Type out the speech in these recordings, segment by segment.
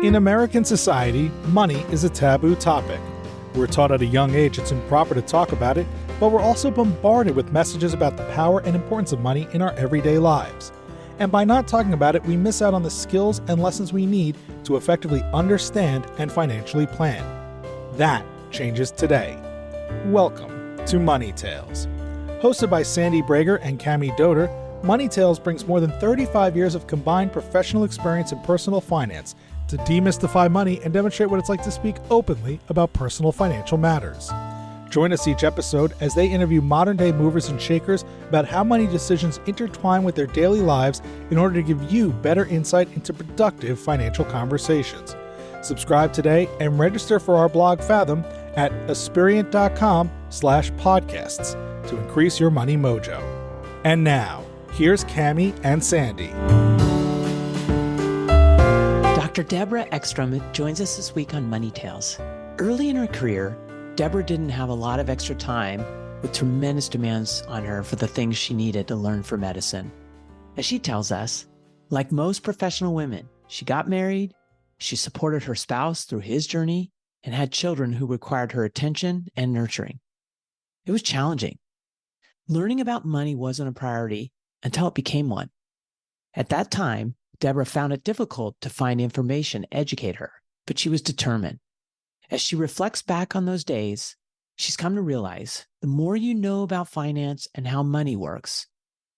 In American society, money is a taboo topic. We're taught at a young age it's improper to talk about it, but we're also bombarded with messages about the power and importance of money in our everyday lives. And by not talking about it, we miss out on the skills and lessons we need to effectively understand and financially plan. That changes today. Welcome to Money Tales. Hosted by Sandy Brager and Cami Doder, Money Tales brings more than 35 years of combined professional experience in personal finance to demystify money and demonstrate what it's like to speak openly about personal financial matters. Join us each episode as they interview modern-day movers and shakers about how money decisions intertwine with their daily lives in order to give you better insight into productive financial conversations. Subscribe today and register for our blog Fathom at aspiriant.com/podcasts to increase your money mojo. And now, here's Cami and Sandy. Dr. Deborah Ekstrom joins us this week on Money Tales. Early in her career, Deborah didn't have a lot of extra time with tremendous demands on her for the things she needed to learn for medicine. As she tells us, like most professional women, she got married, she supported her spouse through his journey, and had children who required her attention and nurturing. It was challenging. Learning about money wasn't a priority until it became one. At that time, Deborah found it difficult to find information to educate her, but she was determined. As she reflects back on those days, she's come to realize the more you know about finance and how money works,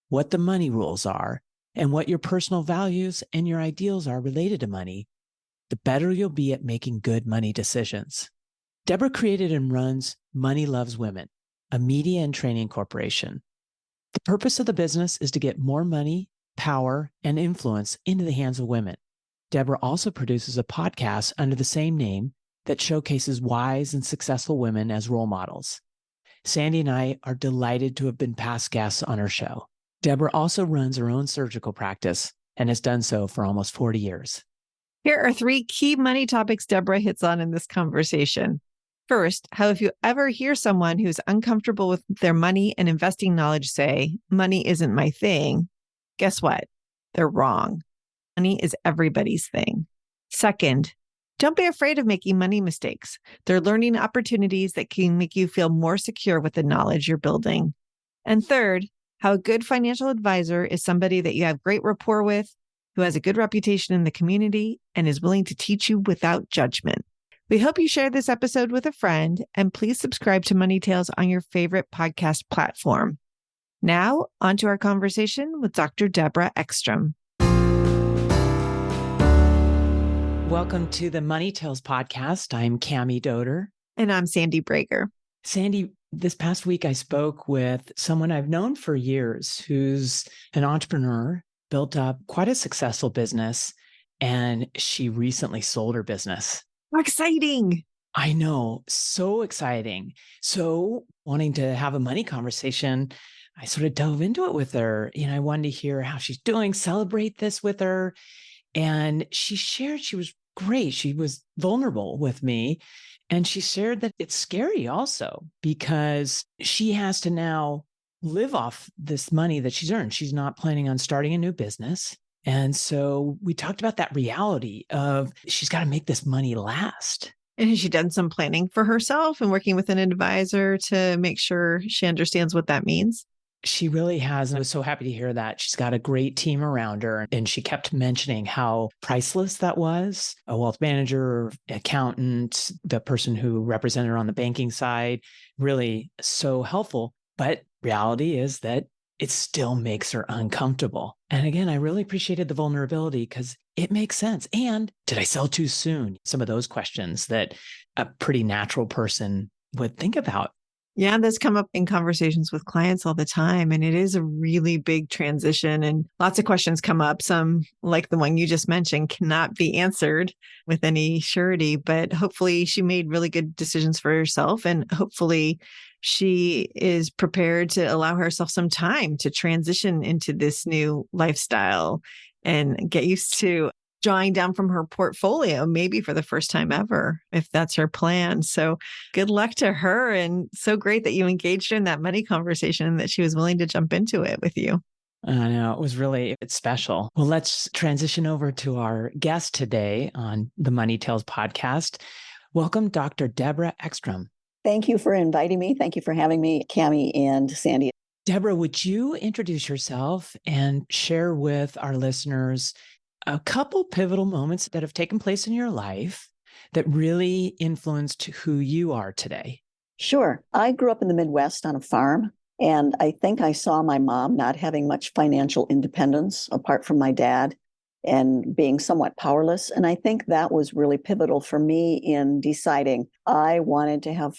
what the money rules are, and what your personal values and your ideals are related to money, the better you'll be at making good money decisions. Deborah created and runs Money Loves Women, a media and training corporation. The purpose of the business is to get more money, power, and influence into the hands of women. Deborah also produces a podcast under the same name that showcases wise and successful women as role models. Sandy and I are delighted to have been past guests on her show. Deborah also runs her own surgical practice and has done so for almost 40 years. Here are 3 key money topics Deborah hits on in this conversation. First, how if you ever hear someone who's uncomfortable with their money and investing knowledge say, money isn't my thing, guess what? They're wrong. Money is everybody's thing. Second, don't be afraid of making money mistakes. They're learning opportunities that can make you feel more secure with the knowledge you're building. And third, how a good financial advisor is somebody that you have great rapport with, who has a good reputation in the community, and is willing to teach you without judgment. We hope you share this episode with a friend, and please subscribe to Money Tales on your favorite podcast platform. Now, on to our conversation with Dr. Deborah Ekstrom. Welcome to the Money Tales podcast. I'm Cami Doder. And I'm Sandy Brager. Sandy, this past week I spoke with someone I've known for years who's an entrepreneur, built up quite a successful business, and she recently sold her business. How exciting! I know, so exciting. So wanting to have a money conversation, I sort of dove into it with her. I wanted to hear how she's doing, celebrate this with her. And she shared she was great. She was vulnerable with me. And she shared that it's scary also because she has to now live off this money that she's earned. She's not planning on starting a new business. And so we talked about that reality of she's got to make this money last. And has she done some planning for herself and working with an advisor to make sure she understands what that means? She really has. And I was so happy to hear that. She's got a great team around her. And she kept mentioning how priceless that was. A wealth manager, accountant, the person who represented her on the banking side, really so helpful. But reality is that it still makes her uncomfortable. And again, I really appreciated the vulnerability because it makes sense. And did I sell too soon? Some of those questions that a pretty natural person would think about. Yeah, this come up in conversations with clients all the time. And it is a really big transition and lots of questions come up. Some, like the one you just mentioned, cannot be answered with any surety, but hopefully she made really good decisions for herself. And hopefully she is prepared to allow herself some time to transition into this new lifestyle and get used to drawing down from her portfolio, maybe for the first time ever, if that's her plan. So good luck to her. And so great that you engaged her in that money conversation and that she was willing to jump into it with you. I know it's special. Well, let's transition over to our guest today on the Money Tales podcast. Welcome, Dr. Deborah Ekstrom. Thank you for inviting me. Thank you for having me, Cammie and Sandy. Deborah, would you introduce yourself and share with our listeners a couple pivotal moments that have taken place in your life that really influenced who you are today? Sure. I grew up in the Midwest on a farm, and I think I saw my mom not having much financial independence apart from my dad and being somewhat powerless. And I think that was really pivotal for me in deciding I wanted to have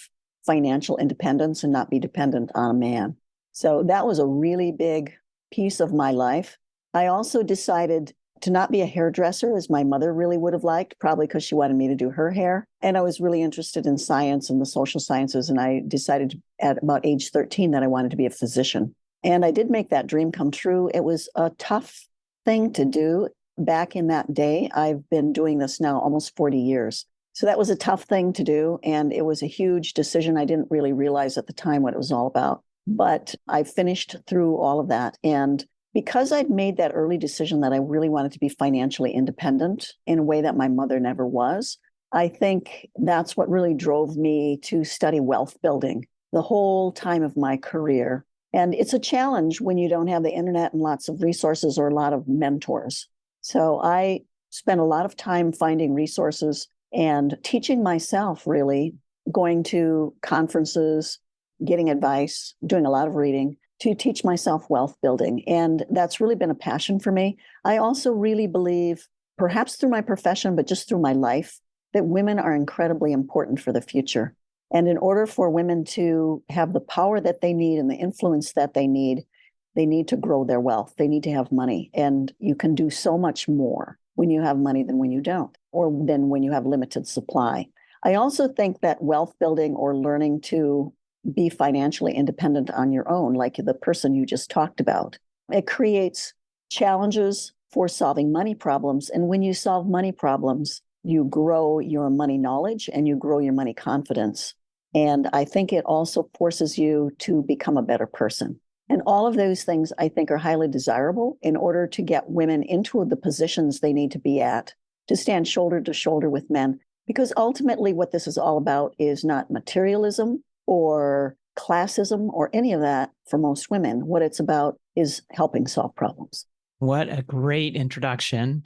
financial independence and not be dependent on a man. So that was a really big piece of my life. I also decided to not be a hairdresser as my mother really would have liked, probably because she wanted me to do her hair. And I was really interested in science and the social sciences. And I decided at about age 13 that I wanted to be a physician. And I did make that dream come true. It was a tough thing to do back in that day. I've been doing this now almost 40 years. So that was a tough thing to do. And it was a huge decision. I didn't really realize at the time what it was all about. But I finished through all of that. And because I'd made that early decision that I really wanted to be financially independent in a way that my mother never was, I think that's what really drove me to study wealth building the whole time of my career. And it's a challenge when you don't have the internet and lots of resources or a lot of mentors. So I spent a lot of time finding resources and teaching myself, really, going to conferences, getting advice, doing a lot of reading to teach myself wealth building. And that's really been a passion for me. I also really believe, perhaps through my profession, but just through my life, that women are incredibly important for the future. And in order for women to have the power that they need and the influence that they need to grow their wealth. They need to have money. And you can do so much more when you have money than when you don't, or than when you have limited supply. I also think that wealth building or learning to be financially independent on your own, like the person you just talked about, it creates challenges for solving money problems. And when you solve money problems, you grow your money knowledge and you grow your money confidence. And I think it also forces you to become a better person. And all of those things, I think, are highly desirable in order to get women into the positions they need to be at, to stand shoulder to shoulder with men. Because ultimately, what this is all about is not materialism or classism or any of that for most women. What it's about is helping solve problems. What a great introduction.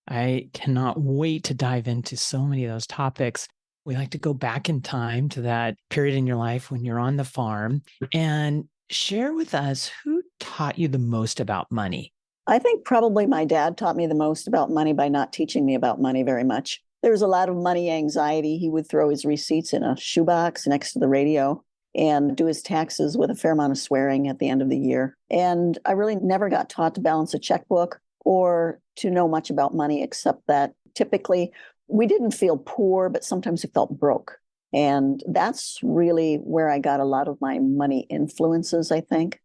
I cannot wait to dive into so many of those topics. We like to go back in time to that period in your life when you're on the farm and share with us who taught you the most about money. I think probably my dad taught me the most about money by not teaching me about money very much. There was a lot of money anxiety. He would throw his receipts in a shoebox next to the radio and do his taxes with a fair amount of swearing at the end of the year. And I really never got taught to balance a checkbook or to know much about money, except that typically we didn't feel poor, but sometimes we felt broke. And that's really where I got a lot of my money influences, I think,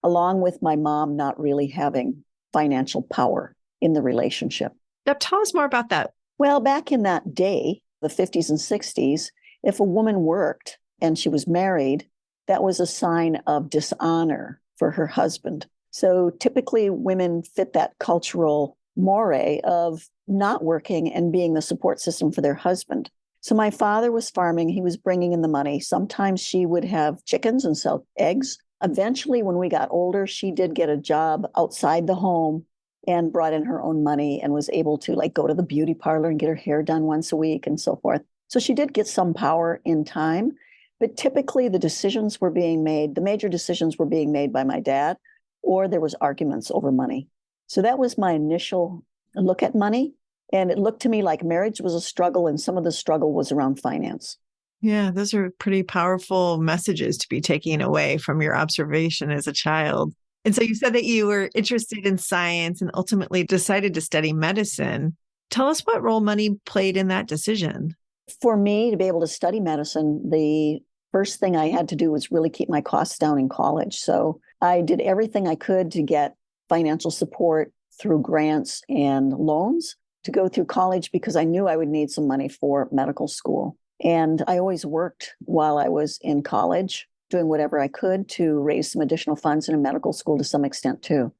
along with my mom not really having financial power in the relationship. Now, tell us more about that. Well, back in that day, the 50s and 60s, if a woman worked and she was married, that was a sign of dishonor for her husband. So typically women fit that cultural moray of not working and being the support system for their husband. So my father was farming. He was bringing in the money. Sometimes she would have chickens and sell eggs. Eventually, when we got older, she did get a job outside the home and brought in her own money and was able to go to the beauty parlor and get her hair done once a week and so forth. So she did get some power in time, but typically the decisions were being made, the major decisions were being made by my dad, or there was arguments over money. So that was my initial look at money. And it looked to me like marriage was a struggle and some of the struggle was around finance. Yeah, those are pretty powerful messages to be taking away from your observation as a child. And so you said that you were interested in science and ultimately decided to study medicine. Tell us what role money played in that decision. For me to be able to study medicine, the first thing I had to do was really keep my costs down in college. So I did everything I could to get financial support through grants and loans to go through college because I knew I would need some money for medical school. And I always worked while I was in college, doing whatever I could to raise some additional funds in a medical school to some extent too.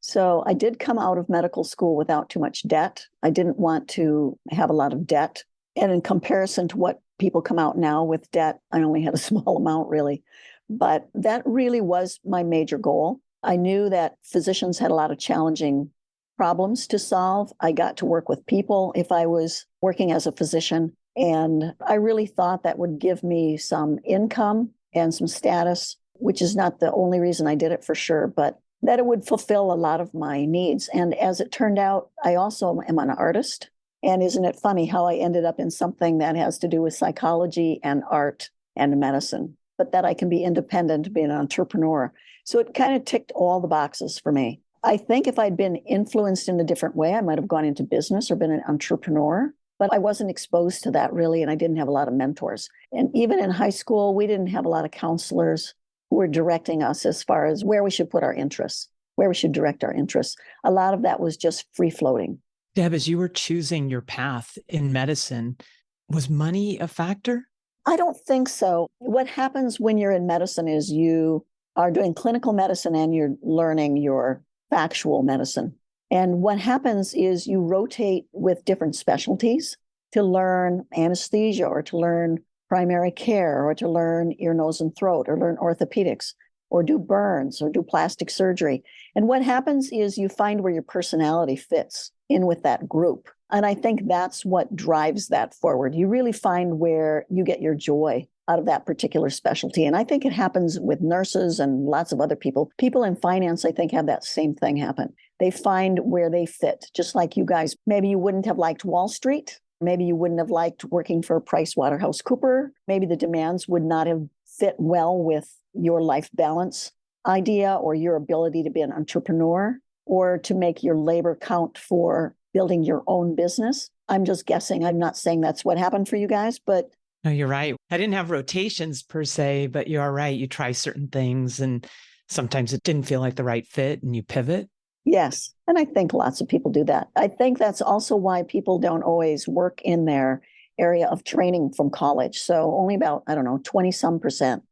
So I did come out of medical school without too much debt. I didn't want to have a lot of debt. And in comparison to what people come out now with debt, I only had a small amount really. But that really was my major goal. I knew that physicians had a lot of challenging problems to solve. I got to work with people if I was working as a physician. And I really thought that would give me some income and some status, which is not the only reason I did it for sure, but that it would fulfill a lot of my needs. And as it turned out, I also am an artist. And isn't it funny how I ended up in something that has to do with psychology and art and medicine, but that I can be independent, be an entrepreneur. So it kind of ticked all the boxes for me. I think if I'd been influenced in a different way, I might have gone into business or been an entrepreneur, but I wasn't exposed to that really. And I didn't have a lot of mentors. And even in high school, we didn't have a lot of counselors who were directing us as far as where we should put our interests, where we should direct our interests. A lot of that was just free floating. Deb, as you were choosing your path in medicine, was money a factor? I don't think so. What happens when you're in medicine is you are doing clinical medicine and you're learning your factual medicine. And what happens is you rotate with different specialties to learn anesthesia or to learn primary care or to learn ear, nose, and throat or learn orthopedics or do burns or do plastic surgery. And what happens is you find where your personality fits in with that group. And I think that's what drives that forward. You really find where you get your joy out of that particular specialty. And I think it happens with nurses and lots of other people. People in finance, I think, have that same thing happen. They find where they fit, just like you guys. Maybe you wouldn't have liked Wall Street. Maybe you wouldn't have liked working for PricewaterhouseCoopers. Maybe the demands would not have fit well with your life balance idea or your ability to be an entrepreneur or to make your labor count for building your own business. I'm just guessing. I'm not saying that's what happened for you guys, but No, you're right. I didn't have rotations per se, but you are right. You try certain things and sometimes it didn't feel like the right fit and you pivot. yes. And I think lots of people do that. I think that's also why people don't always work in their area of training from college. So only about, 20 some percent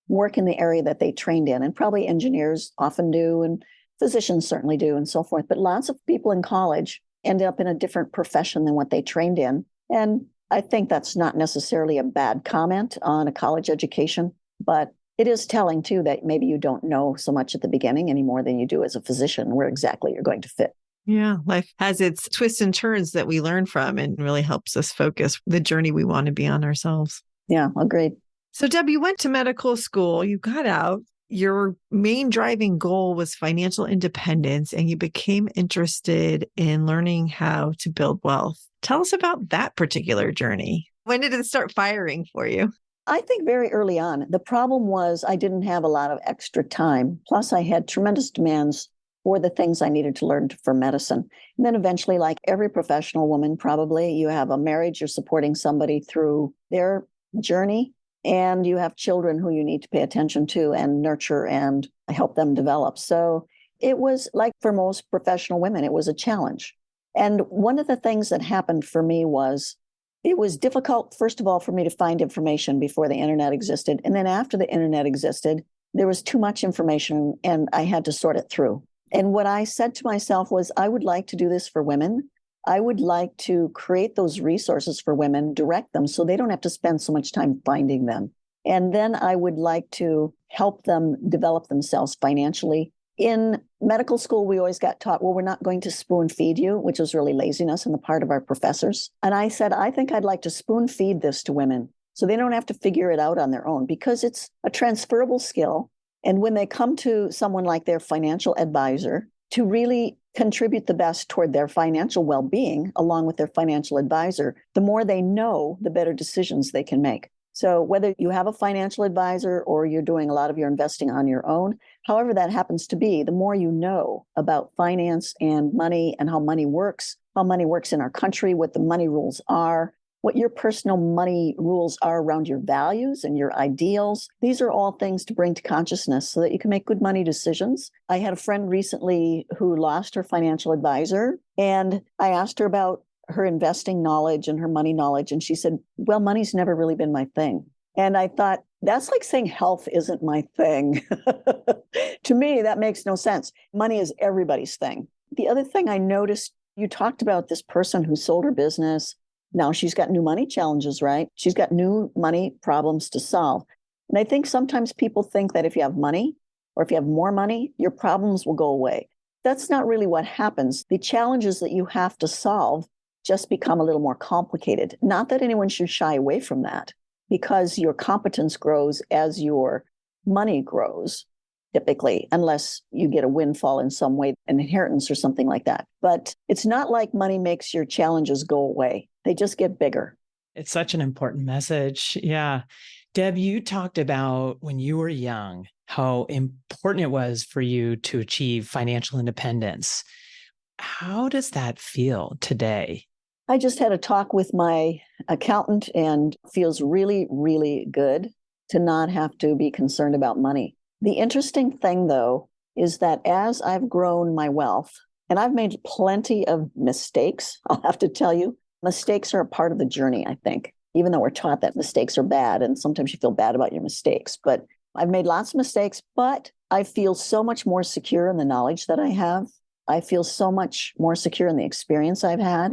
work in the area that they trained in. And probably engineers often do, and physicians certainly do, and so forth. But lots of people in college end up in a different profession than what they trained in. And I think that's not necessarily a bad comment on a college education, but it is telling too that maybe you don't know so much at the beginning any more than you do as a physician where exactly you're going to fit. Yeah, life has its twists and turns that we learn from and really helps us focus the journey we want to be on ourselves. Yeah, agreed. So, Deb, you went to medical school, you got out. Your main driving goal was financial independence, and you became interested in learning how to build wealth. Tell us about that particular journey. When did it start firing for you? I think very early on. The problem was I didn't have a lot of extra time. Plus, I had tremendous demands for the things I needed to learn for medicine. And then eventually, like every professional woman, probably, you have a marriage, you're supporting somebody through their journey, and you have children who you need to pay attention to and nurture and help them develop. So it was like for most professional women, it was a challenge. And one of the things that happened for me was it was difficult, first of all, for me to find information before the internet existed. And then after the internet existed, there was too much information and I had to sort it through. And what I said to myself was, I would like to do this for women. I would like to create those resources for women, direct them so they don't have to spend so much time finding them. And then I would like to help them develop themselves financially. In medical school, we always got taught, well, we're not going to spoon feed you, which was really laziness on the part of our professors. And I said, I think I'd like to spoon feed this to women so they don't have to figure it out on their own because it's a transferable skill. And when they come to someone like their financial advisor to really contribute the best toward their financial well-being, along with their financial advisor, the more they know, the better decisions they can make. So whether you have a financial advisor or you're doing a lot of your investing on your own, however that happens to be, the more you know about finance and money and how money works in our country, what the money rules are, what your personal money rules are around your values and your ideals. These are all things to bring to consciousness so that you can make good money decisions. I had a friend recently who lost her financial advisor, and I asked her about her investing knowledge and her money knowledge. And she said, well, money's never really been my thing. And I thought, that's like saying health isn't my thing. To me, that makes no sense. Money is everybody's thing. The other thing I noticed, you talked about this person who sold her business. Now she's got new money challenges, right? She's got new money problems to solve. And I think sometimes people think that if you have money or if you have more money, your problems will go away. That's not really what happens. The challenges that you have to solve just become a little more complicated. Not that anyone should shy away from that, because your competence grows as your money grows, typically, unless you get a windfall in some way, an inheritance or something like that. But it's not like money makes your challenges go away. They just get bigger. It's such an important message. Yeah. Deb, you talked about when you were young, how important it was for you to achieve financial independence. How does that feel today? I just had a talk with my accountant and feels really, really good to not have to be concerned about money. The interesting thing, though, is that as I've grown my wealth, and I've made plenty of mistakes, I'll have to tell you, mistakes are a part of the journey, I think, even though we're taught that mistakes are bad, and sometimes you feel bad about your mistakes. But I've made lots of mistakes, but I feel so much more secure in the knowledge that I have. I feel so much more secure in the experience I've had.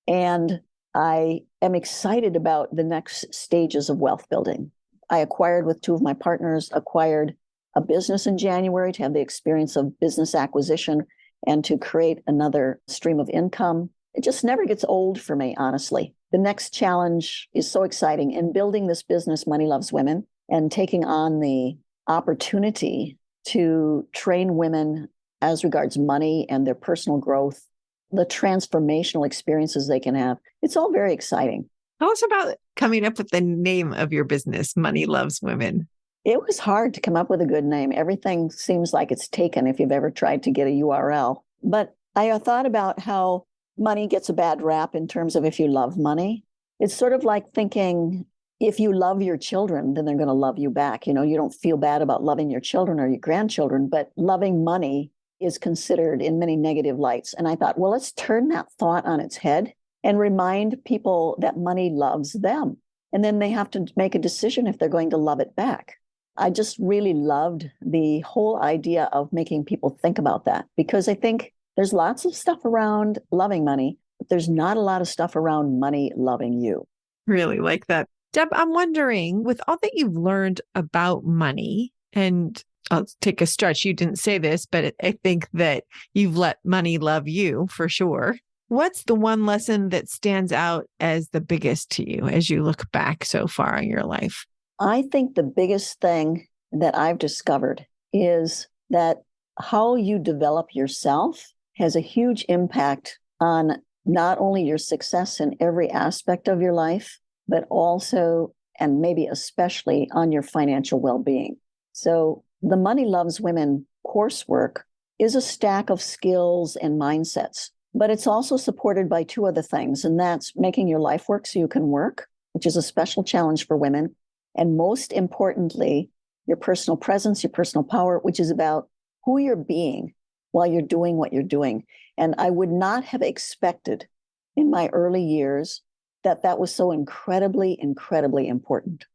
And I am excited about the next stages of wealth building. I acquired with two of my partners, acquired a business in January to have the experience of business acquisition and to create another stream of income. It just never gets old for me, honestly. The next challenge is so exciting. In building this business, Money Loves Women, and taking on the opportunity to train women as regards money and their personal growth, the transformational experiences they can have. It's all very exciting. Tell us about coming up with the name of your business, Money Loves Women. It was hard to come up with a good name. Everything seems like it's taken if you've ever tried to get a URL. But I thought about how money gets a bad rap in terms of if you love money. It's sort of like thinking if you love your children, then they're going to love you back. You know, you don't feel bad about loving your children or your grandchildren, but loving money is considered in many negative lights. And I thought, well, let's turn that thought on its head and remind people that money loves them. And then they have to make a decision if they're going to love it back. I just really loved the whole idea of making people think about that, because I think there's lots of stuff around loving money, but there's not a lot of stuff around money loving you. Really like that. Deb, I'm wondering, with all that you've learned about money, and I'll take a stretch. You didn't say this, but I think that you've let money love you for sure. What's the one lesson that stands out as the biggest to you as you look back so far in your life? I think the biggest thing that I've discovered is that how you develop yourself has a huge impact on not only your success in every aspect of your life, but also, and maybe especially, on your financial well-being. So the Money Loves Women coursework is a stack of skills and mindsets, but it's also supported by two other things, and that's making your life work so you can work, which is a special challenge for women, and most importantly, your personal presence, your personal power, which is about who you're being while you're doing what you're doing. And I would not have expected in my early years that that was so incredibly, incredibly important.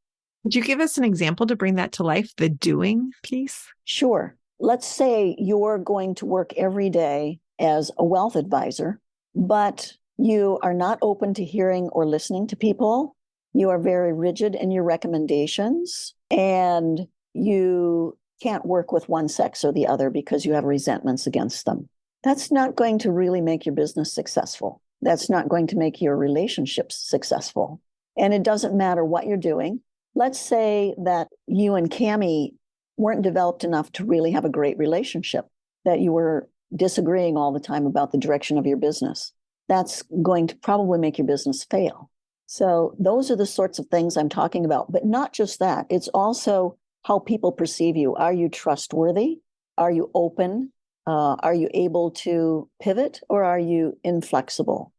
Would you give us an example to bring that to life, the doing piece? Sure. Let's say you're going to work every day as a wealth advisor, but you are not open to hearing or listening to people. You are very rigid in your recommendations, and you can't work with one sex or the other because you have resentments against them. That's not going to really make your business successful. That's not going to make your relationships successful. And it doesn't matter what you're doing. Let's say that you and Cammie weren't developed enough to really have a great relationship, that you were disagreeing all the time about the direction of your business. That's going to probably make your business fail. So those are the sorts of things I'm talking about, but not just that. It's also how people perceive you. Are you trustworthy? Are you open? Are you able to pivot, or are you inflexible?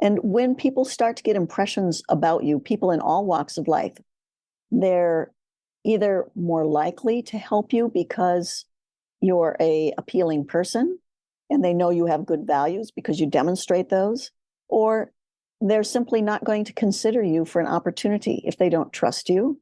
And when people start to get impressions about you, people in all walks of life, they're either more likely to help you because you're an appealing person and they know you have good values because you demonstrate those, or they're simply not going to consider you for an opportunity if they don't trust you,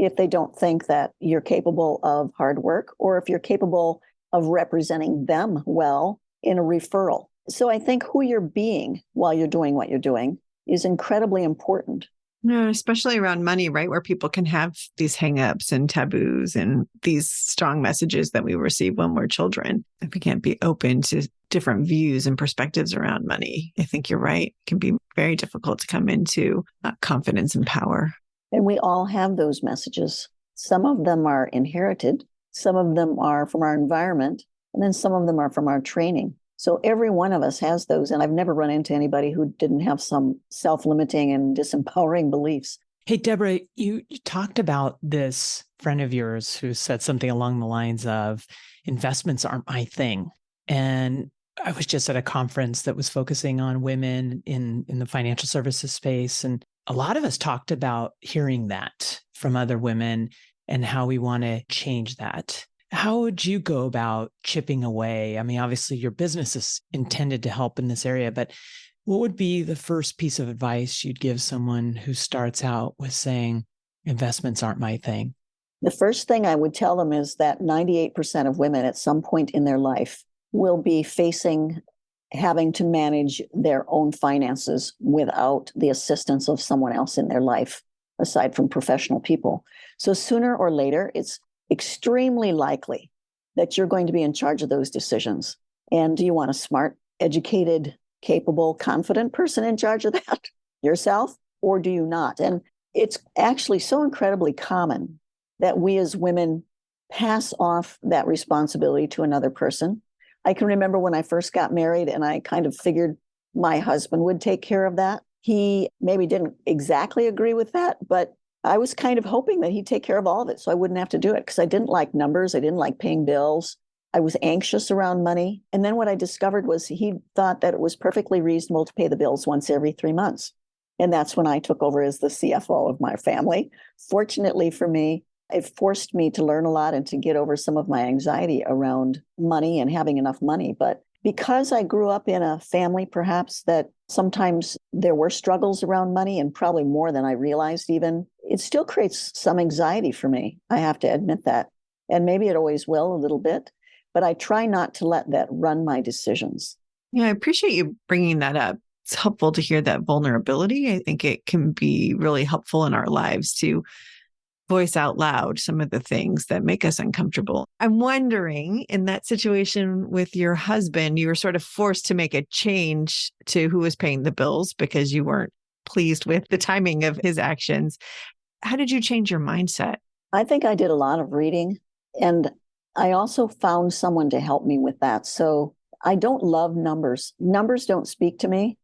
if they don't think that you're capable of hard work or if you're capable of representing them well in a referral. So I think who you're being while you're doing what you're doing is incredibly important. No, especially around money, right? Where people can have these hangups and taboos and these strong messages that we receive when we're children. If we can't be open to different views and perspectives around money, I think you're right. It can be very difficult to come into confidence and power. And we all have those messages. Some of them are inherited, some of them are from our environment, and then some of them are from our training. So every one of us has those. And I've never run into anybody who didn't have some self-limiting and disempowering beliefs. Hey, Deborah, you talked about this friend of yours who said something along the lines of investments aren't my thing. And I was just at a conference that was focusing on women in the financial services space. And a lot of us talked about hearing that from other women and how we want to change that. How would you go about chipping away? I mean, obviously your business is intended to help in this area, but what would be the first piece of advice you'd give someone who starts out with saying, investments aren't my thing? The first thing I would tell them is that 98% of women at some point in their life will be facing having to manage their own finances without the assistance of someone else in their life, aside from professional people. So sooner or later, it's extremely likely that you're going to be in charge of those decisions. And do you want a smart, educated, capable, confident person in charge of that yourself, or do you not? And it's actually so incredibly common that we as women pass off that responsibility to another person. I can remember when I first got married and I kind of figured my husband would take care of that. He maybe didn't exactly agree with that, but I was kind of hoping that he'd take care of all of it so I wouldn't have to do it because I didn't like numbers. I didn't like paying bills. I was anxious around money. And then what I discovered was he thought that it was perfectly reasonable to pay the bills once every 3 months. And that's when I took over as the CFO of my family. Fortunately for me, it forced me to learn a lot and to get over some of my anxiety around money and having enough money. But because I grew up in a family, perhaps, that sometimes there were struggles around money and probably more than I realized even, it still creates some anxiety for me. I have to admit that. And maybe it always will a little bit, but I try not to let that run my decisions. Yeah, I appreciate you bringing that up. It's helpful to hear that vulnerability. I think it can be really helpful in our lives to voice out loud some of the things that make us uncomfortable. I'm wondering, in that situation with your husband, you were sort of forced to make a change to who was paying the bills because you weren't pleased with the timing of his actions. How did you change your mindset? I think I did a lot of reading, and I also found someone to help me with that. So I don't love numbers. Numbers don't speak to me.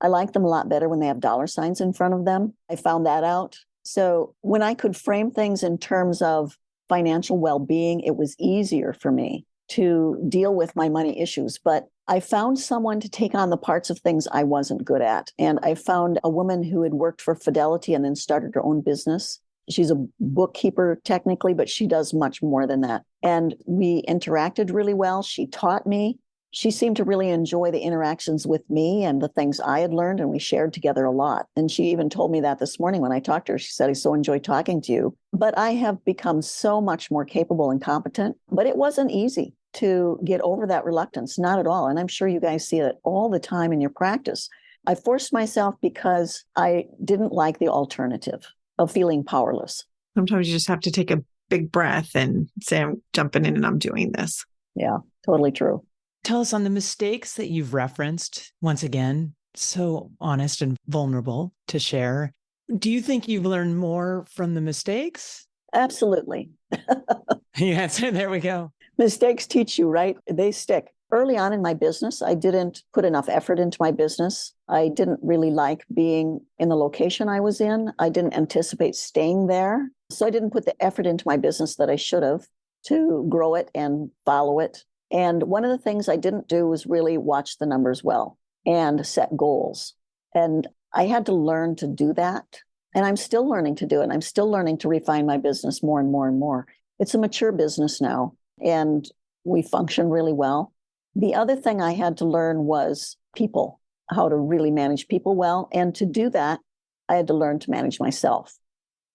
I like them a lot better when they have dollar signs in front of them. I found that out. So when I could frame things in terms of financial well-being, it was easier for me to deal with my money issues. But I found someone to take on the parts of things I wasn't good at. And I found a woman who had worked for Fidelity and then started her own business. She's a bookkeeper technically, but she does much more than that. And we interacted really well. She taught me. She seemed to really enjoy the interactions with me and the things I had learned, and we shared together a lot. And she even told me that this morning when I talked to her. She said, I so enjoyed talking to you. But I have become so much more capable and competent. But it wasn't easy to get over that reluctance, not at all. And I'm sure you guys see it all the time in your practice. I forced myself because I didn't like the alternative of feeling powerless. Sometimes you just have to take a big breath and say, I'm jumping in and I'm doing this. Yeah, totally true. Tell us on the mistakes that you've referenced. Once again, so honest and vulnerable to share. Do you think you've learned more from the mistakes? Absolutely. Yes, there we go. Mistakes teach you, right? They stick. Early on in my business, I didn't put enough effort into my business. I didn't really like being in the location I was in. I didn't anticipate staying there. So I didn't put the effort into my business that I should have to grow it and follow it. And one of the things I didn't do was really watch the numbers well and set goals. And I had to learn to do that. And I'm still learning to do it. I'm still learning to refine my business more and more and more. It's a mature business now, and we function really well. The other thing I had to learn was people, how to really manage people well. And to do that, I had to learn to manage myself.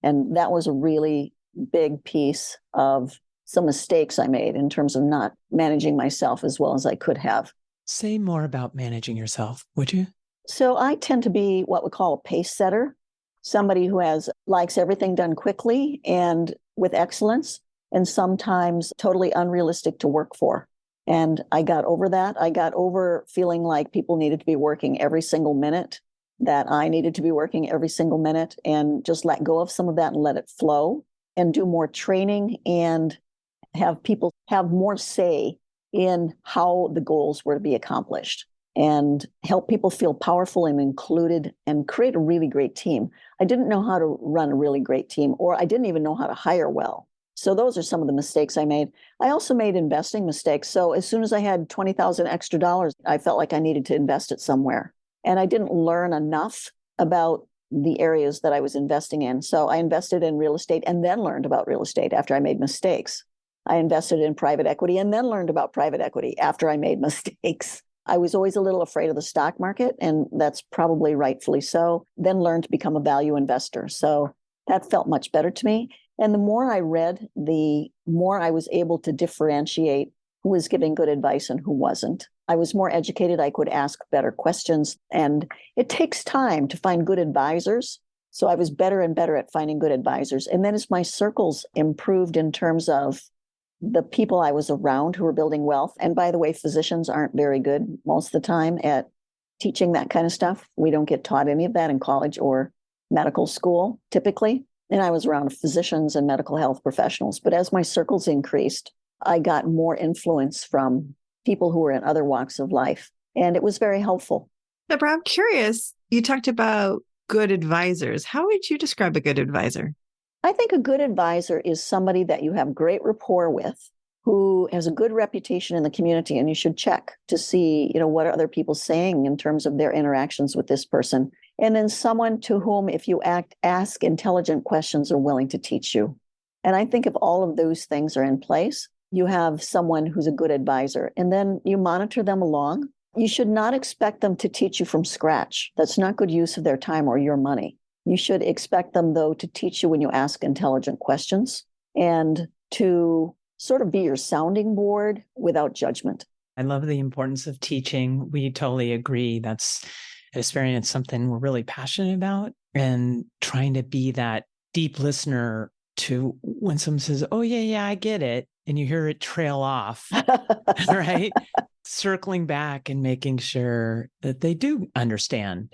And that was a really big piece of some mistakes I made in terms of not managing myself as well as I could have. Say more about managing yourself, would you? So I tend to be what we call a pace setter, somebody who likes everything done quickly and with excellence, and sometimes totally unrealistic to work for. And I got over that. I got over feeling like people needed to be working every single minute, that I needed to be working every single minute, and just let go of some of that and let it flow and do more training and have people have more say in how the goals were to be accomplished and help people feel powerful and included and create a really great team. I didn't know how to run a really great team, or I didn't even know how to hire well. So those are some of the mistakes I made. I also made investing mistakes. So as soon as I had $20,000 extra dollars, I felt like I needed to invest it somewhere. And I didn't learn enough about the areas that I was investing in. So I invested in real estate and then learned about real estate after I made mistakes. I invested in private equity and then learned about private equity after I made mistakes. I was always a little afraid of the stock market, and that's probably rightfully so. Then learned to become a value investor. So that felt much better to me. And the more I read, the more I was able to differentiate who was giving good advice and who wasn't. I was more educated. I could ask better questions. And it takes time to find good advisors. So I was better and better at finding good advisors. And then as my circles improved in terms of the people I was around who were building wealth, and by the way, physicians aren't very good most of the time at teaching that kind of stuff. We don't get taught any of that in college or medical school, typically. And I was around physicians and medical health professionals. But as my circles increased, I got more influence from people who were in other walks of life. And it was very helpful. Deborah, I'm curious. You talked about good advisors. How would you describe a good advisor? I think a good advisor is somebody that you have great rapport with, who has a good reputation in the community, and you should check to see, what are other people saying in terms of their interactions with this person. And then someone to whom, if you ask intelligent questions, are willing to teach you. And I think if all of those things are in place, you have someone who's a good advisor, and then you monitor them along. You should not expect them to teach you from scratch. That's not good use of their time or your money. You should expect them, though, to teach you when you ask intelligent questions and to sort of be your sounding board without judgment. I love the importance of teaching. We totally agree. That's an experience, something we're really passionate about, and trying to be that deep listener to when someone says, oh, yeah, I get it. And you hear it trail off, right? Circling back and making sure that they do understand.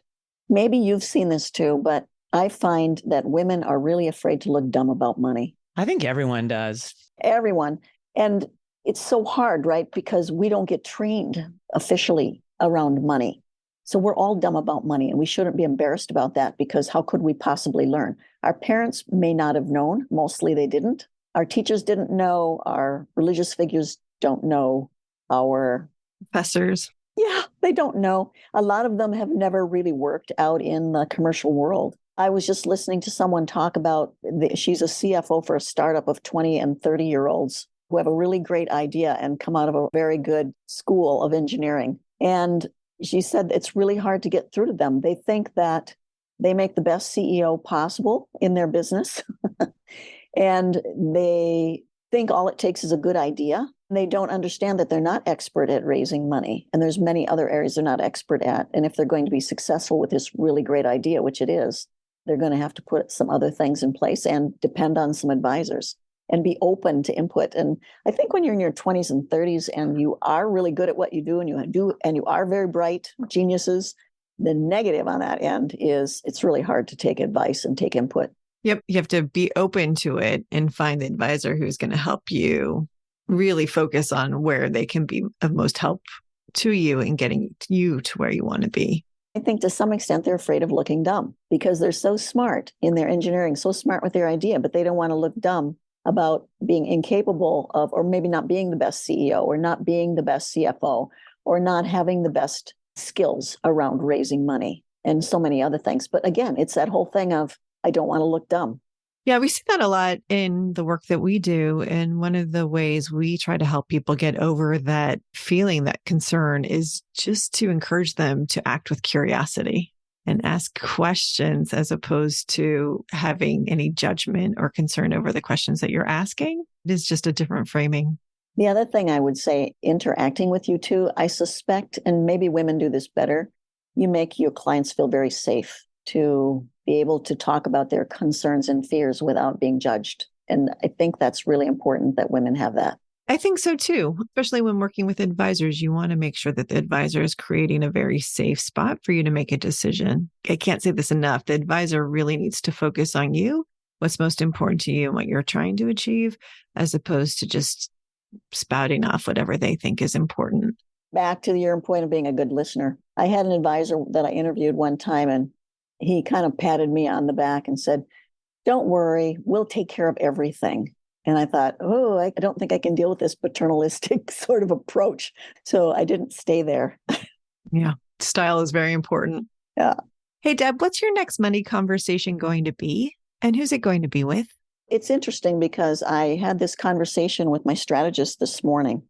Maybe you've seen this too, but I find that women are really afraid to look dumb about money. I think everyone does. Everyone. And it's so hard, right? Because we don't get trained officially around money. So we're all dumb about money, and we shouldn't be embarrassed about that, because how could we possibly learn? Our parents may not have known. Mostly they didn't. Our teachers didn't know. Our religious figures don't know. Our Professors. Yeah, they don't know. A lot of them have never really worked out in the commercial world. I was just listening to someone talk about, she's a CFO for a startup of 20 and 30-year-olds who have a really great idea and come out of a very good school of engineering. And she said it's really hard to get through to them. They think that they make the best CEO possible in their business. And they think all it takes is a good idea. They don't understand that they're not expert at raising money. And there's many other areas they're not expert at. And if they're going to be successful with this really great idea, which it is, they're going to have to put some other things in place and depend on some advisors and be open to input. And I think when you're in your 20s and 30s and you are really good at what you do and you are very bright geniuses, the negative on that end is it's really hard to take advice and take input. Yep. You have to be open to it and find the advisor who's going to help you really focus on where they can be of most help to you and getting you to where you want to be. I think to some extent they're afraid of looking dumb because they're so smart in their engineering, so smart with their idea, but they don't want to look dumb about being incapable of, or maybe not being the best CEO or not being the best CFO or not having the best skills around raising money and so many other things. But again, it's that whole thing of, I don't want to look dumb. Yeah, we see that a lot in the work that we do. And one of the ways we try to help people get over that feeling, that concern, is just to encourage them to act with curiosity. and ask questions as opposed to having any judgment or concern over the questions that you're asking. It is just a different framing. The other thing I would say, interacting with you too, I suspect, and maybe women do this better, you make your clients feel very safe to be able to talk about their concerns and fears without being judged. And I think that's really important that women have that. I think so too, especially when working with advisors. You want to make sure that the advisor is creating a very safe spot for you to make a decision. I can't say this enough. The advisor really needs to focus on you, what's most important to you and what you're trying to achieve, as opposed to just spouting off whatever they think is important. Back to your point of being a good listener. I had an advisor that I interviewed one time, and he kind of patted me on the back and said, "Don't worry, we'll take care of everything." And I thought, oh, I don't think I can deal with this paternalistic sort of approach. So I didn't stay there. Yeah. Style is very important. Yeah. Hey, Deb, what's your next money conversation going to be? And who's it going to be with? It's interesting because I had this conversation with my strategist this morning.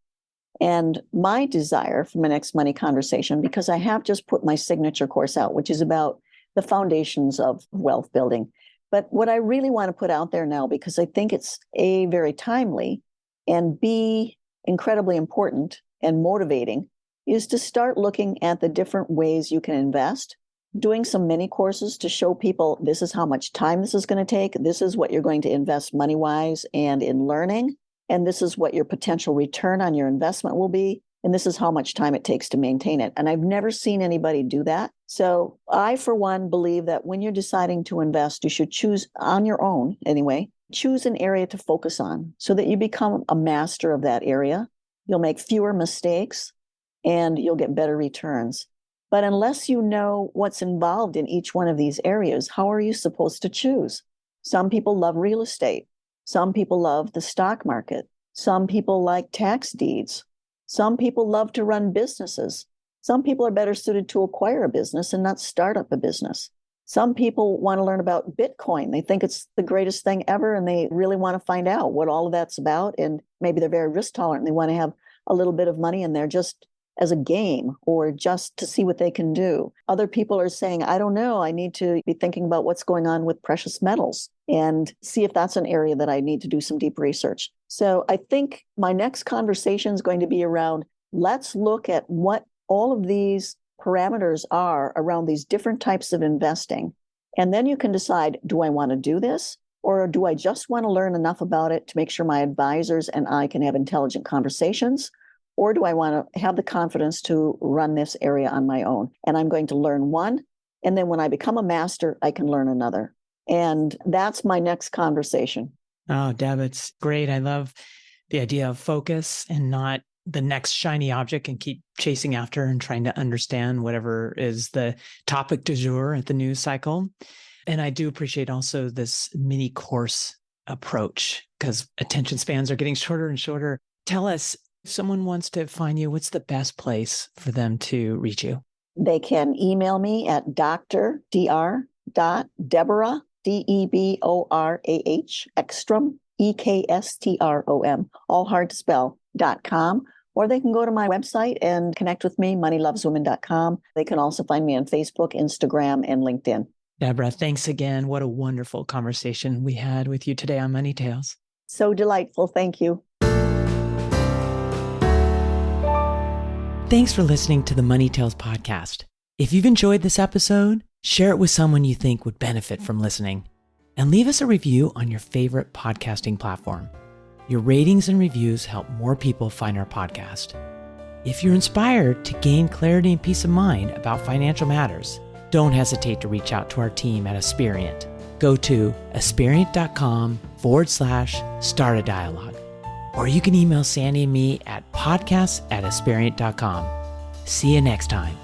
And my desire for my next money conversation, because I have just put my signature course out, which is about the foundations of wealth building. But what I really want to put out there now, because I think it's A, very timely, and B, incredibly important and motivating, is to start looking at the different ways you can invest, doing some mini courses to show people this is how much time this is going to take, this is what you're going to invest money-wise and in learning, and this is what your potential return on your investment will be, and this is how much time it takes to maintain it. And I've never seen anybody do that. So I, for one, believe that when you're deciding to invest, you should choose on your own anyway, choose an area to focus on so that you become a master of that area. You'll make fewer mistakes and you'll get better returns. But unless you know what's involved in each one of these areas, how are you supposed to choose? Some people love real estate. Some people love the stock market. Some people like tax deeds. Some people love to run businesses. Some people are better suited to acquire a business and not start up a business. Some people want to learn about Bitcoin. They think it's the greatest thing ever, and they really want to find out what all of that's about. And maybe they're very risk tolerant. And they want to have a little bit of money in there just as a game or just to see what they can do. Other people are saying, I don't know, I need to be thinking about what's going on with precious metals and see if that's an area that I need to do some deep research. So I think my next conversation is going to be around, let's look at what all of these parameters are around these different types of investing. And then you can decide, do I want to do this? Or do I just want to learn enough about it to make sure my advisors and I can have intelligent conversations? Or do I want to have the confidence to run this area on my own? And I'm going to learn one. And then when I become a master, I can learn another. And that's my next conversation. Oh, Deb, it's great. I love the idea of focus and not the next shiny object and keep chasing after and trying to understand whatever is the topic du jour at the news cycle. And I do appreciate also this mini course approach because attention spans are getting shorter and shorter. Tell us, if someone wants to find you, what's the best place for them to reach you? They can email me at dr.deborah, Deborah, Ekstrom, Ekstrom, all hard to spell, .com. Or they can go to my website and connect with me, moneyloveswomen.com. They can also find me on Facebook, Instagram, and LinkedIn. Deborah, thanks again. What a wonderful conversation we had with you today on Money Tales. So delightful. Thank you. Thanks for listening to the Money Tales podcast. If you've enjoyed this episode, share it with someone you think would benefit from listening. And leave us a review on your favorite podcasting platform. Your ratings and reviews help more people find our podcast. If you're inspired to gain clarity and peace of mind about financial matters, don't hesitate to reach out to our team at Aspiriant. Go to aspiriant.com/start a dialogue. Or you can email Sandy and me at podcasts@aspiriant.com. See you next time.